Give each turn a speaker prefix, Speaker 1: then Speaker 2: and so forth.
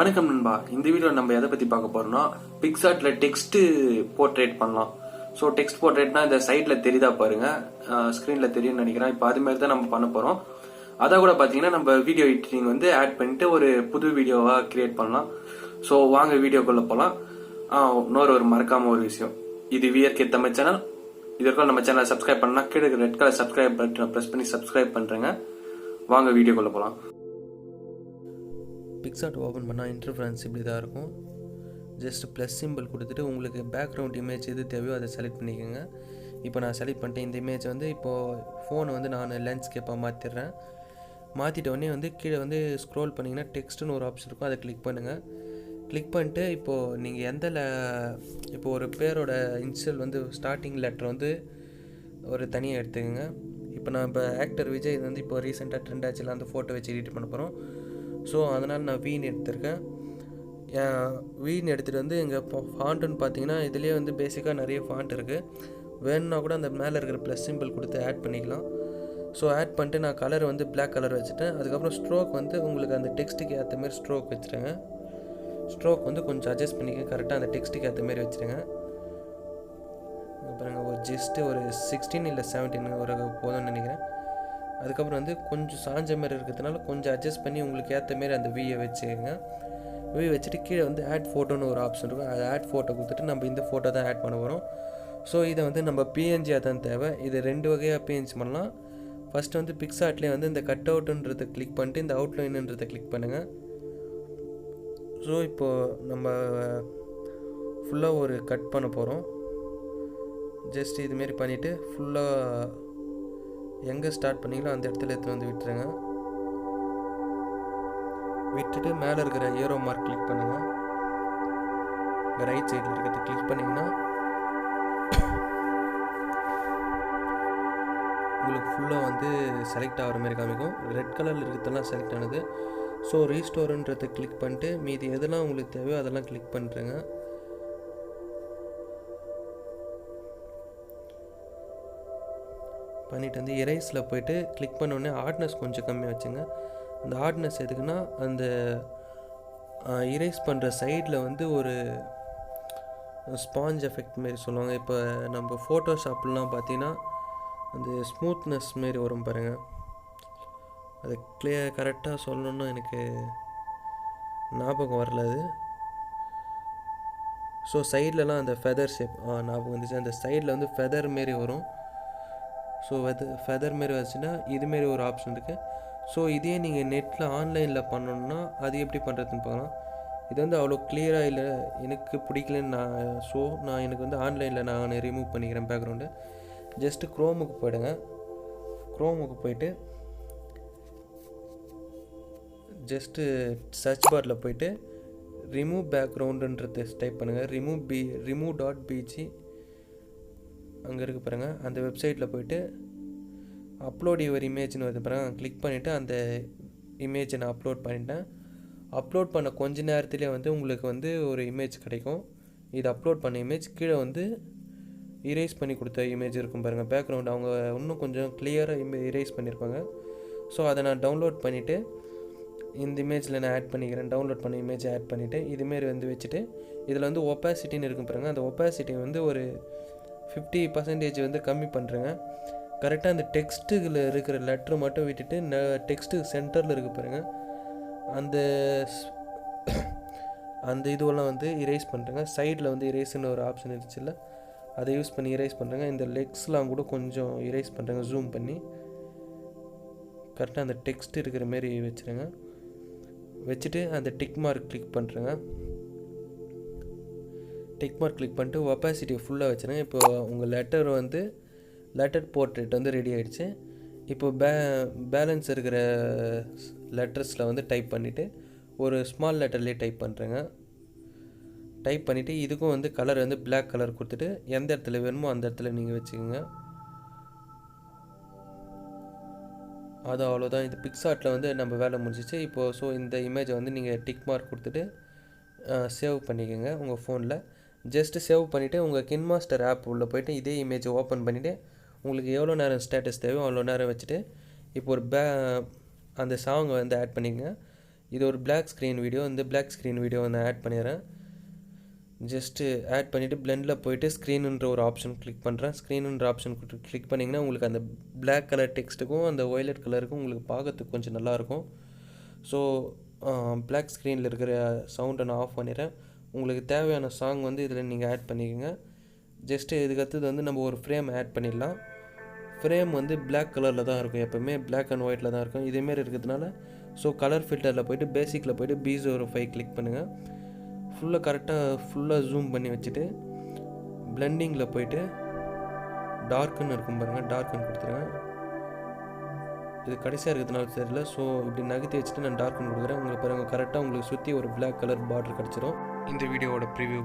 Speaker 1: வணக்கம் நண்பா. இந்த வீடியோ நம்ம எதை பத்தி பார்க்க போறோம்னா பிக்சார்ட்ல டெக்ஸ்ட் போர்ட்ரேட் பண்ணலாம். ஸோ டெக்ஸ்ட் போர்ட்ரேட்னா இந்த சைட்ல தெரியுதா பாருங்க, ஸ்கிரீன்ல தெரியும்னு நினைக்கிறேன். இப்போ அது மாதிரி தான் நம்ம பண்ண போறோம். அதை கூட பாத்தீங்கன்னா நம்ம வீடியோ எடிட்டிங் வந்து ஆட் பண்ணிட்டு ஒரு புது வீடியோவா கிரியேட் பண்ணலாம். ஸோ வாங்க வீடியோக்குள்ள போலாம். இன்னொரு மறக்காம ஒரு விஷயம், இது விஆர்கே தமிழ் சேனல். இதற்குள்ள நம்ம சேனலை சப்ஸ்கிரைப் பண்ணா கீழே ரெட் கலர் சப்ஸ்கிரைப் பட்டனை பிரஸ் பண்ணி சப்ஸ்கிரைப் பண்றேங்க. வாங்க வீடியோக்குள்ள போலாம்.
Speaker 2: பிக்சார்ட் ஓப்பன் பண்ணால் இன்டர்ஃபரன்ஸ் இப்படி தான் இருக்கும். ஜஸ்ட் ப்ளஸ் சிம்பிள் கொடுத்துட்டு உங்களுக்கு பேக்ரவுண்ட் இமேஜ் எது தேவையோ அதை செலக்ட் பண்ணிக்கோங்க. இப்போ நான் செலக்ட் பண்ணிட்டேன். இந்த இமேஜ் வந்து இப்போது ஃபோனை வந்து நான் லேண்ட்ஸ்கேப்பாக மாற்றிடுறேன். மாற்றிட்ட உடனே வந்து கீழே வந்து ஸ்க்ரோல் பண்ணிங்கன்னா டெக்ஸ்ட்டுன்னு ஒரு ஆப்ஷன் இருக்கும், அதை கிளிக் பண்ணுங்கள். கிளிக் பண்ணிட்டு இப்போது நீங்கள் இப்போ ஒரு பேரோட இன்ஷியல் வந்து ஸ்டார்டிங் லெட்டர் வந்து ஒரு தனியாக எடுத்துக்கோங்க. இப்போ ஆக்டர் விஜய் வந்து இப்போ ரீசெண்டாக ட்ரெண்ட் ஆச்சுல, அந்த ஃபோட்டோ வச்சு எடிட் பண்ண போகிறோம். ஸோ அதனால் நான் வீன் எடுத்திருக்கேன். வீன் எடுத்துகிட்டு வந்து எங்கள் ஃபாண்ட்டுன்னு பார்த்தீங்கன்னா இதுலேயே வந்து பேசிக்காக நிறைய ஃபாண்ட் இருக்குது. வேணும்னா கூட அந்த மேலே இருக்கிற ப்ளஸ் சிம்பிள் கொடுத்து ஆட் பண்ணிக்கலாம். ஸோ ஆட் பண்ணிட்டு நான் கலர் வந்து பிளாக் கலர் வச்சுட்டேன். அதுக்கப்புறம் ஸ்ட்ரோக் வந்து உங்களுக்கு அந்த டெக்ஸ்ட்டுக்கு ஏற்ற மாரி ஸ்ட்ரோக் வச்சுருங்க. ஸ்ட்ரோக் வந்து கொஞ்சம் அட்ஜஸ்ட் பண்ணிக்க, கரெக்டாக அந்த டெக்ஸ்ட்டுக்கு ஏற்ற மாரி வச்சுருங்க. அப்புறம் ஒரு ஒரு 16 இல்லை 17 ஒரு போதும்னு நினைக்கிறேன். அதுக்கப்புறம் வந்து கொஞ்சம் சாஞ்ச மாரி இருக்கிறதுனால கொஞ்சம் அட்ஜஸ்ட் பண்ணி உங்களுக்கு ஏற்ற மாரி அந்த வியை வச்சுக்கோங்க. வச்சுட்டு கீழே வந்து ஆட் ஃபோட்டோன்னு ஒரு ஆப்ஷன் இருக்கும். அதை ஆட் ஃபோட்டோ கொடுத்துட்டு நம்ம இந்த ஃபோட்டோ தான் ஆட் பண்ண போகிறோம். ஸோ இதை வந்து நம்ம பிஎன்ஜியாக தான் தேவை. இது 2 வகையாக பிஎன்ஜி பண்ணலாம். ஃபஸ்ட்டு வந்து பிக்சார்ட்லேயே வந்து இந்த கட் அவுட்டுன்றதை கிளிக் பண்ணிட்டு இந்த அவுட்லைனுன்றதை கிளிக் பண்ணுங்கள். ஸோ இப்போது நம்ம ஃபுல்லாக ஒரு கட் பண்ண போகிறோம். ஜஸ்ட் இதுமாரி பண்ணிவிட்டு ஃபுல்லாக எங்கே ஸ்டார்ட் பண்ணிங்களோ அந்த இடத்துல எடுத்து வந்து விட்டுருங்க. விட்டுட்டு மேலே இருக்கிற ஏரோ மார்க் கிளிக் பண்ணுங்கள். ரைட் சைடில் இருக்கிறத கிளிக் பண்ணிங்கன்னா உங்களுக்கு ஃபுல்லாக வந்து செலக்ட் ஆகிற மாதிரி காமிக்கும். ரெட் கலரில் இருக்கிறதெல்லாம் செலக்ட் ஆனது. ஸோ ரீஸ்டோருன்றதை கிளிக் பண்ணிட்டு மீதி எதெல்லாம் உங்களுக்கு தேவையோ அதெல்லாம் கிளிக் பண்ணுறேங்க. பண்ணிவிட்டு வந்து எரேஸில் போய்ட்டு கிளிக் பண்ணோடனே ஹார்ட்னஸ் கொஞ்சம் கம்மியாக வச்சுங்க. அந்த ஹார்ட்னஸ் எதுக்குன்னா அந்த எரேஸ் பண்ணுற சைடில் வந்து ஒரு ஸ்பாஞ்ச் எஃபெக்ட் மாரி சொல்லுவாங்க. இப்போ நம்ம ஃபோட்டோஷாப்லாம் பார்த்தீங்கன்னா அந்த ஸ்மூத்னஸ் மாரி வரும் பாருங்கள். அது கரெக்டாக சொல்லணுன்னா எனக்கு ஞாபகம் வரல அது. ஸோ சைட்லலாம் அந்த ஃபெதர் ஷேப் ஞாபகம் வந்துச்சு. அந்த சைடில் வந்து ஃபெதர் மாரி வரும். ஸோ ஃபெதர் மாரி வச்சுன்னா இதுமாரி ஒரு ஆப்ஷன் இருக்குது. ஸோ இதே நீங்கள் நெட்டில் ஆன்லைனில் பண்ணணுன்னா அது எப்படி பண்ணுறதுன்னு பார்க்கலாம். இது வந்து அவ்வளோ கிளியராக இல்லை, எனக்கு பிடிக்கலன்னு நான் எனக்கு வந்து ஆன்லைனில் நான் ரிமூவ் பண்ணிக்கிறேன் பேக்ரவுண்டு. ஜஸ்ட்டு க்ரோமுக்கு போய்டுங்க. க்ரோமுக்கு போய்ட்டு ஜஸ்ட்டு சர்ச் பாரில் போய்ட்டு ரிமூவ் பேக்ரவுண்டுன்றது டைப் பண்ணுங்கள். ரிமூவ்.bg அங்கே இருக்க பாருங்கள். அந்த வெப்சைட்டில் போய்ட்டு அப்லோட் யுவர் இமேஜ்னு வருது பாருங்கள். கிளிக் பண்ணிவிட்டு அந்த இமேஜை நான் அப்லோட் பண்ணிட்டேன். அப்லோட் பண்ண கொஞ்ச நேரத்துலேயே வந்து உங்களுக்கு வந்து ஒரு இமேஜ் கிடைக்கும். இது அப்லோட் பண்ண இமேஜ். கீழே வந்து இரேஸ் பண்ணி கொடுத்த இமேஜ் இருக்கும் பாருங்கள். பேக்ரவுண்ட் அவங்க இன்னும் கொஞ்சம் கிளியராக இரேஸ் பண்ணியிருப்பாங்க. ஸோ அதை நான் டவுன்லோட் பண்ணிவிட்டு இந்த இமேஜில் நான் ஆட் பண்ணிக்கிறேன். டவுன்லோட் பண்ண இமேஜை ஆட் பண்ணிவிட்டு இதுமாரி வந்து வச்சுட்டு இதில் வந்து ஒப்பாசிட்டின்னு இருக்கும் பாருங்கள். அந்த ஒப்பாசிட்டி வந்து ஒரு 50% வந்து கம்மி பண்ணுறேங்க. கரெக்டாக அந்த டெக்ஸ்ட்டுகளில் இருக்கிற லெட்ரு மட்டும் விட்டுட்டு டெக்ஸ்ட்டு சென்டரில் இருக்க பாருங்கள். அந்த இதுவெல்லாம் வந்து இரேஸ் பண்ணுறேங்க. சைடில் வந்து இரேஸ்ன்னு ஒரு ஆப்ஷன் இருந்துச்சுல்ல, அதை யூஸ் பண்ணி இரேஸ் பண்ணுறேங்க. இந்த லெக்ஸ்லாம் கூட கொஞ்சம் இரேஸ் பண்ணுறேங்க ஜூம் பண்ணி. கரெக்டாக அந்த டெக்ஸ்ட் இருக்கிற மாரி வச்சுருங்க. வச்சுட்டு அந்த டிக் மார்க் கிளிக் பண்ணுறேங்க. டிக் மார்க் கிளிக் பண்ணிட்டு ஒப்பாசிட்டியை ஃபுல்லாக வச்சுருங்க. இப்போ உங்கள் லெட்டர் போர்ட்ரேட் வந்து ரெடி ஆகிடுச்சு. இப்போ பேலன்ஸ் இருக்கிற லெட்டர்ஸில் வந்து டைப் பண்ணிவிட்டு ஒரு ஸ்மால் லெட்டர்லேயே டைப் பண்ணுறேங்க. டைப் பண்ணிவிட்டு இதுக்கும் வந்து கலர் வந்து பிளாக் கலர் கொடுத்துட்டு எந்த இடத்துல வேணுமோ அந்த இடத்துல நீங்கள் வச்சுக்கோங்க. அது அவ்வளோதான். இது பிக்சார்ட்டில் வந்து நம்ம வேலை முடிஞ்சிச்சு. இப்போது ஸோ இந்த இமேஜை வந்து நீங்கள் டிக் மார்க் கொடுத்துட்டு சேவ் பண்ணிக்கோங்க உங்கள் ஃபோனில். ஜஸ்ட்டு சேவ் பண்ணிவிட்டு உங்கள் கின்மாஸ்டர் ஆப் உள்ளே போய்ட்டு இதே இமேஜை ஓப்பன் பண்ணிவிட்டு உங்களுக்கு எவ்வளோ நேரம் ஸ்டேட்டஸ் தேவையோ அவ்வளோ நேரம் வச்சுட்டு இப்போ ஒரு அந்த சாங்கை வந்து ஆட் பண்ணிக்கங்க. இது ஒரு பிளாக் ஸ்க்ரீன் வீடியோ. இந்த பிளாக் ஸ்க்ரீன் வீடியோ நான் ஆட் பண்ணிடுறேன். ஜஸ்ட்டு ஆட் பண்ணிவிட்டு பிளெண்டில் போய்ட்டு ஸ்க்ரீனுன்ற ஒரு ஆப்ஷன் கிளிக் பண்ணுறேன். ஸ்க்ரீனுன்ற ஆப்ஷன் கிளிக் பண்ணிங்கன்னா உங்களுக்கு அந்த பிளாக் கலர் டெக்ஸ்ட்டுக்கும் அந்த ஒய்லட் கலருக்கும் உங்களுக்கு பார்க்கறதுக்கு கொஞ்சம் நல்லாயிருக்கும். ஸோ பிளாக் ஸ்க்ரீனில் இருக்கிற சவுண்டை நான் ஆஃப் பண்ணிடுறேன். உங்களுக்கு தேவையான சாங் வந்து இதில் நீங்கள் ஆட் பண்ணிக்கோங்க. ஜஸ்ட்டு இதுக்கு அடுத்தது வந்து நம்ம ஒரு ஃப்ரேம் ஆட் பண்ணிடலாம். ஃப்ரேம் வந்து பிளாக் கலரில் தான் இருக்கும், எப்போவுமே பிளாக் அண்ட் ஒயிட்டில் தான் இருக்கும். இதேமாரி இருக்கிறதுனால ஸோ கலர் ஃபில்டரில் போய்ட்டு பேசிக்கில் போய்ட்டு B05 கிளிக் பண்ணுங்கள். ஃபுல்லாக ஜூம் பண்ணி வச்சுட்டு பிளெண்டிங்கில் போய்ட்டு டார்க்குன்னு இருக்கும் பாருங்கள், டார்க்குன்னு கொடுத்துருங்க. இது கடைசியாக இருக்கிறதுனால தெரியல. ஸோ இப்படி நகர்த்தி வச்சுட்டு நான் டார்க்குன்னு கொடுக்குறேன். உங்களுக்கு பாருங்கள் கரெக்டாக உங்களுக்கு சுற்றி ஒரு பிளாக் கலர் பார்டர் கிடச்சிரும். இந்த வீடியோவோட ப்ரிவ்யூ